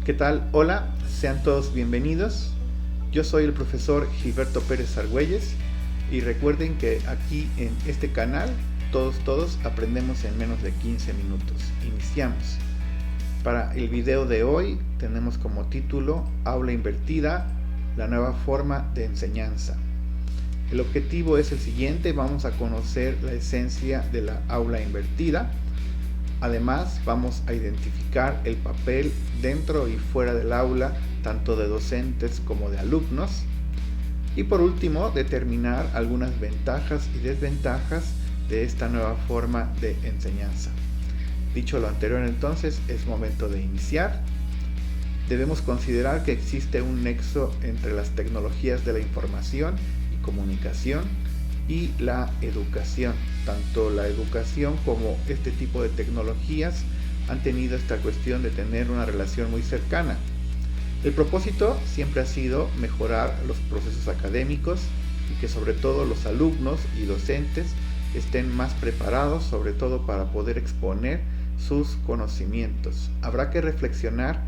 ¿Qué tal? Hola, sean todos bienvenidos. Yo soy el profesor Gilberto Pérez Argüelles y recuerden que aquí en este canal todos aprendemos en menos de 15 minutos. Iniciamos. Para el video de hoy tenemos como título Aula invertida, la nueva forma de enseñanza. El objetivo es el siguiente: vamos a conocer la esencia de la aula invertida. Además, vamos a identificar el papel dentro y fuera del aula, tanto de docentes como de alumnos. Y por último, determinar algunas ventajas y desventajas de esta nueva forma de enseñanza. Dicho lo anterior, entonces, es momento de iniciar. Debemos considerar que existe un nexo entre las tecnologías de la información y comunicación y la educación. Tanto la educación como este tipo de tecnologías han tenido esta cuestión de tener una relación muy cercana. El propósito siempre ha sido mejorar los procesos académicos y que sobre todo los alumnos y docentes estén más preparados, sobre todo para poder exponer sus conocimientos. Habrá que reflexionar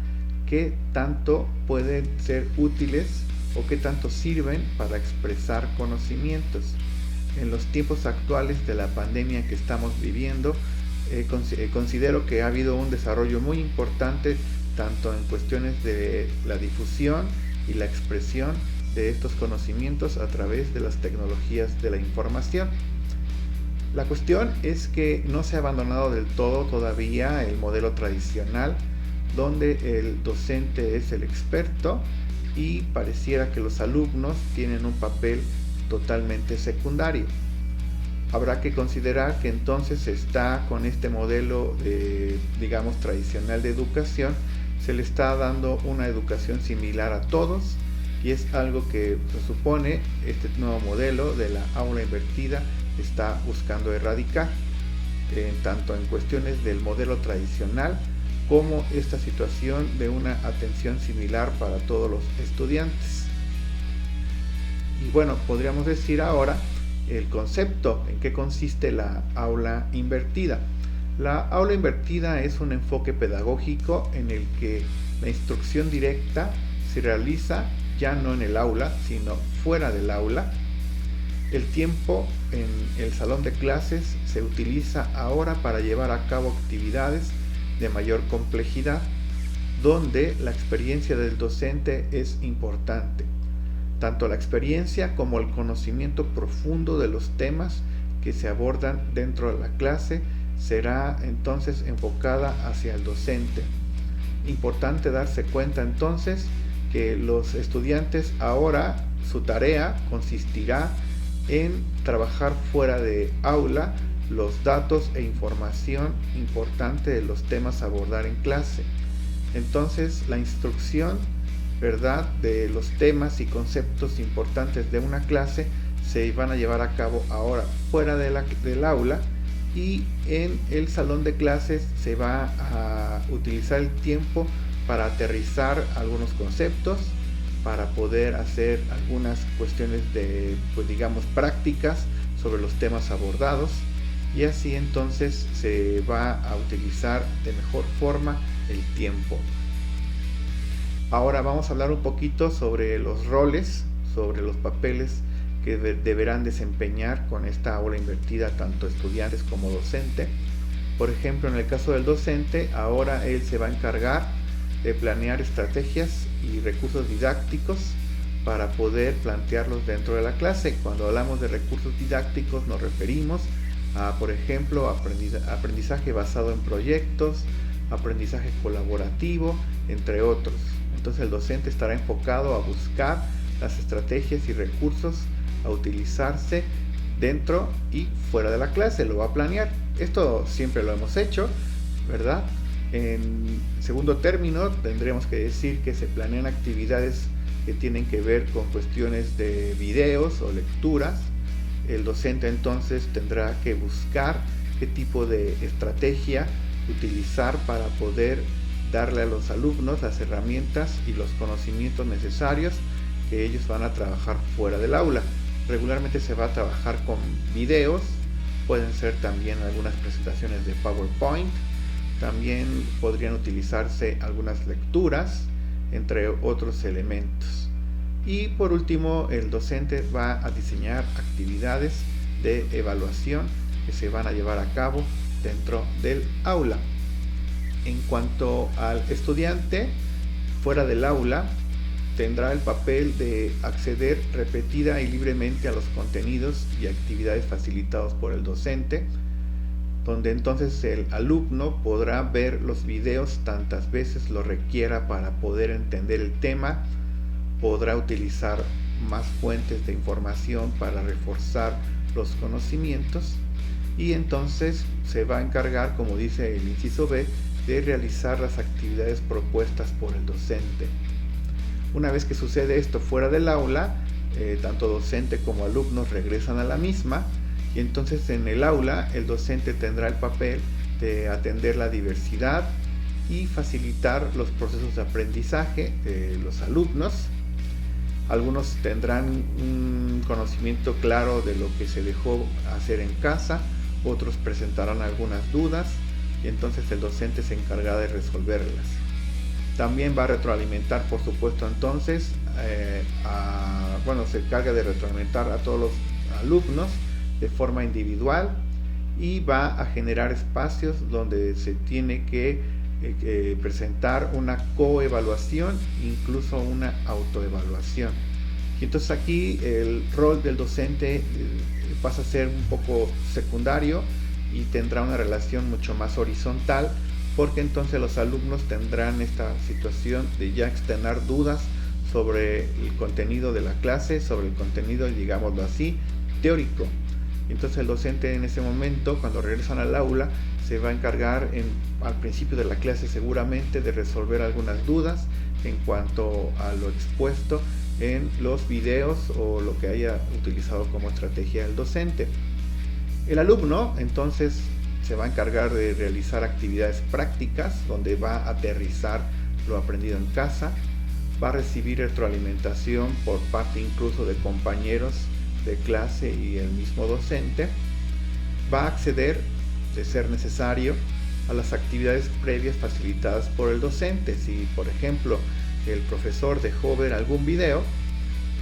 qué tanto pueden ser útiles o qué tanto sirven para expresar conocimientos. En los tiempos actuales de la pandemia que estamos viviendo, considero que ha habido un desarrollo muy importante tanto en cuestiones de la difusión y la expresión de estos conocimientos a través de las tecnologías de la información. La cuestión es que no se ha abandonado del todo todavía el modelo tradicional, donde el docente es el experto y pareciera que los alumnos tienen un papel totalmente secundario. Habrá que considerar que entonces se está con este modelo tradicional de educación, se le está dando una educación similar a todos, y es algo que se supone este nuevo modelo de la aula invertida está buscando erradicar, tanto en cuestiones del modelo tradicional como esta situación de una atención similar para todos los estudiantes. Y bueno, podríamos decir ahora el concepto, en qué consiste la aula invertida. La aula invertida es un enfoque pedagógico en el que la instrucción directa se realiza ya no en el aula, sino fuera del aula. El tiempo en el salón de clases se utiliza ahora para llevar a cabo actividades de mayor complejidad, donde la experiencia del docente es importante. Tanto la experiencia como el conocimiento profundo de los temas que se abordan dentro de la clase será entonces enfocada hacia el docente. Importante darse cuenta entonces que los estudiantes ahora su tarea consistirá en trabajar fuera de aula los datos e información importante de los temas a abordar en clase. Entonces la instrucción, ¿verdad?, de los temas y conceptos importantes de una clase se van a llevar a cabo ahora fuera del aula, y en el salón de clases se va a utilizar el tiempo para aterrizar algunos conceptos, para poder hacer algunas cuestiones de, prácticas sobre los temas abordados, y así entonces se va a utilizar de mejor forma el tiempo. Ahora vamos a hablar un poquito sobre los roles, sobre los papeles que deberán desempeñar con esta aula invertida tanto estudiantes como docente. Por ejemplo, en el caso del docente, ahora él se va a encargar de planear estrategias y recursos didácticos para poder plantearlos dentro de la clase. Cuando hablamos de recursos didácticos nos referimos a, por ejemplo, aprendizaje basado en proyectos, aprendizaje colaborativo, entre otros. Entonces el docente estará enfocado a buscar las estrategias y recursos a utilizarse dentro y fuera de la clase, lo va a planear. Esto siempre lo hemos hecho, ¿verdad? En segundo término, tendremos que decir que se planean actividades que tienen que ver con cuestiones de videos o lecturas. El docente entonces tendrá que buscar qué tipo de estrategia utilizar para poder darle a los alumnos las herramientas y los conocimientos necesarios que ellos van a trabajar fuera del aula. Regularmente se va a trabajar con videos, pueden ser también algunas presentaciones de PowerPoint, también podrían utilizarse algunas lecturas, entre otros elementos. Y por último, el docente va a diseñar actividades de evaluación que se van a llevar a cabo dentro del aula. En cuanto al estudiante, fuera del aula, tendrá el papel de acceder repetida y libremente a los contenidos y actividades facilitados por el docente, donde entonces el alumno podrá ver los videos tantas veces lo requiera para poder entender el tema, podrá utilizar más fuentes de información para reforzar los conocimientos y entonces se va a encargar, como dice el inciso B, de realizar las actividades propuestas por el docente. Una vez que sucede esto fuera del aula, tanto docente como alumnos regresan a la misma y entonces en el aula el docente tendrá el papel de atender la diversidad y facilitar los procesos de aprendizaje de los alumnos. Algunos tendrán un conocimiento claro de lo que se dejó hacer en casa, otros presentarán algunas dudas y entonces el docente se encargará de resolverlas. También va a retroalimentar, por supuesto, entonces, se encarga de retroalimentar a todos los alumnos de forma individual y va a generar espacios donde se tiene que presentar una coevaluación, incluso una autoevaluación. Y entonces aquí el rol del docente pasa a ser un poco secundario y tendrá una relación mucho más horizontal, porque entonces los alumnos tendrán esta situación de ya externar dudas sobre el contenido de la clase, sobre el contenido, digámoslo así, teórico. Entonces el docente en ese momento, cuando regresan al aula, se va a encargar al principio de la clase seguramente de resolver algunas dudas en cuanto a lo expuesto en los videos o lo que haya utilizado como estrategia el docente. El alumno entonces se va a encargar de realizar actividades prácticas donde va a aterrizar lo aprendido en casa, va a recibir retroalimentación por parte incluso de compañeros de clase y el mismo docente, va a acceder, de ser necesario, a las actividades previas facilitadas por el docente. Si por ejemplo el profesor dejó ver algún video,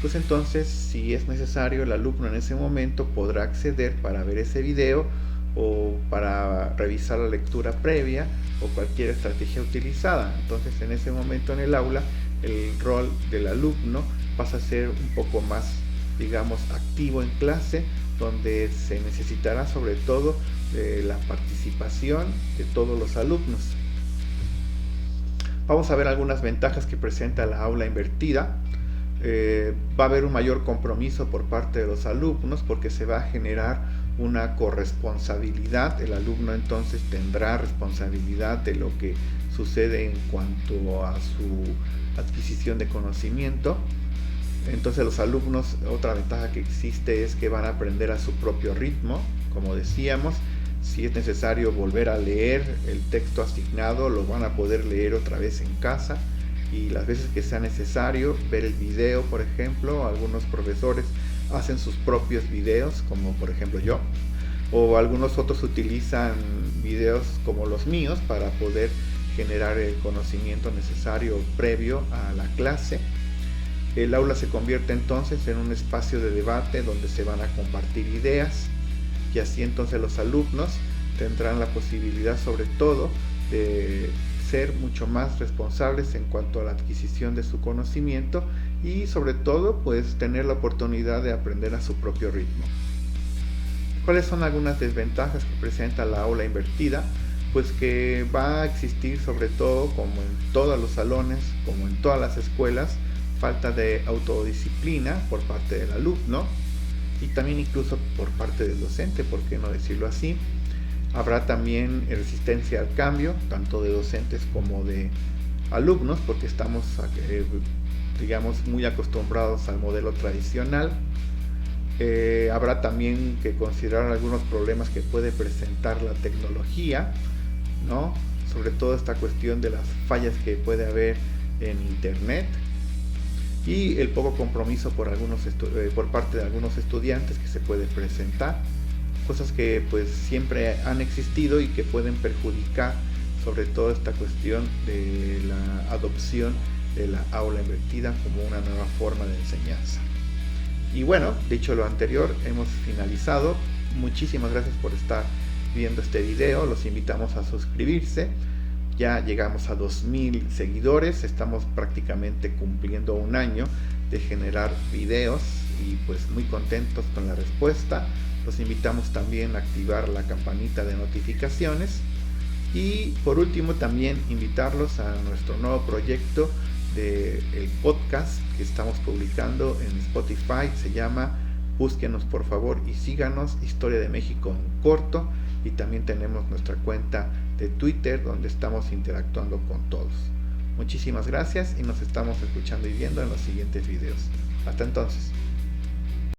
pues entonces si es necesario el alumno en ese momento podrá acceder para ver ese video o para revisar la lectura previa o cualquier estrategia utilizada. Entonces en ese momento en el aula el rol del alumno pasa a ser un poco más, digamos, activo en clase, donde se necesitará sobre todo la participación de todos los alumnos. Vamos a ver algunas ventajas que presenta la aula invertida. Va a haber un mayor compromiso por parte de los alumnos porque se va a generar una corresponsabilidad. El alumno entonces tendrá responsabilidad de lo que sucede en cuanto a su adquisición de conocimiento. Entonces los alumnos, otra ventaja que existe es que van a aprender a su propio ritmo. Como decíamos, si es necesario volver a leer el texto asignado, lo van a poder leer otra vez en casa, y las veces que sea necesario ver el video, por ejemplo, algunos profesores hacen sus propios videos, como por ejemplo yo, o algunos otros utilizan videos como los míos para poder generar el conocimiento necesario previo a la clase. El aula se convierte entonces en un espacio de debate donde se van a compartir ideas, y así entonces los alumnos tendrán la posibilidad sobre todo de ser mucho más responsables en cuanto a la adquisición de su conocimiento y sobre todo pues tener la oportunidad de aprender a su propio ritmo. ¿Cuáles son algunas desventajas que presenta la aula invertida? Pues que va a existir, sobre todo como en todos los salones, como en todas las escuelas, falta de autodisciplina por parte del alumno y también incluso por parte del docente, ¿por qué no decirlo así? Habrá también resistencia al cambio, tanto de docentes como de alumnos, porque estamos, digamos, muy acostumbrados al modelo tradicional. Habrá también que considerar algunos problemas que puede presentar la tecnología, ¿no? Sobre todo esta cuestión de las fallas que puede haber en internet y el poco compromiso por parte de algunos estudiantes que se puede presentar, cosas que pues siempre han existido y que pueden perjudicar sobre todo esta cuestión de la adopción de la aula invertida como una nueva forma de enseñanza. Y bueno, dicho lo anterior, hemos finalizado. Muchísimas gracias por estar viendo este video. Los invitamos a suscribirse. Ya llegamos a 2000 seguidores. Estamos prácticamente cumpliendo un año de generar videos y pues muy contentos con la respuesta. Los invitamos también a activar la campanita de notificaciones. Y por último también invitarlos a nuestro nuevo proyecto del podcast que estamos publicando en Spotify. Se llama Búsquenos por favor y síganos, Historia de México en corto. Y también tenemos nuestra cuenta de Twitter donde estamos interactuando con todos. Muchísimas gracias y nos estamos escuchando y viendo en los siguientes videos. Hasta entonces.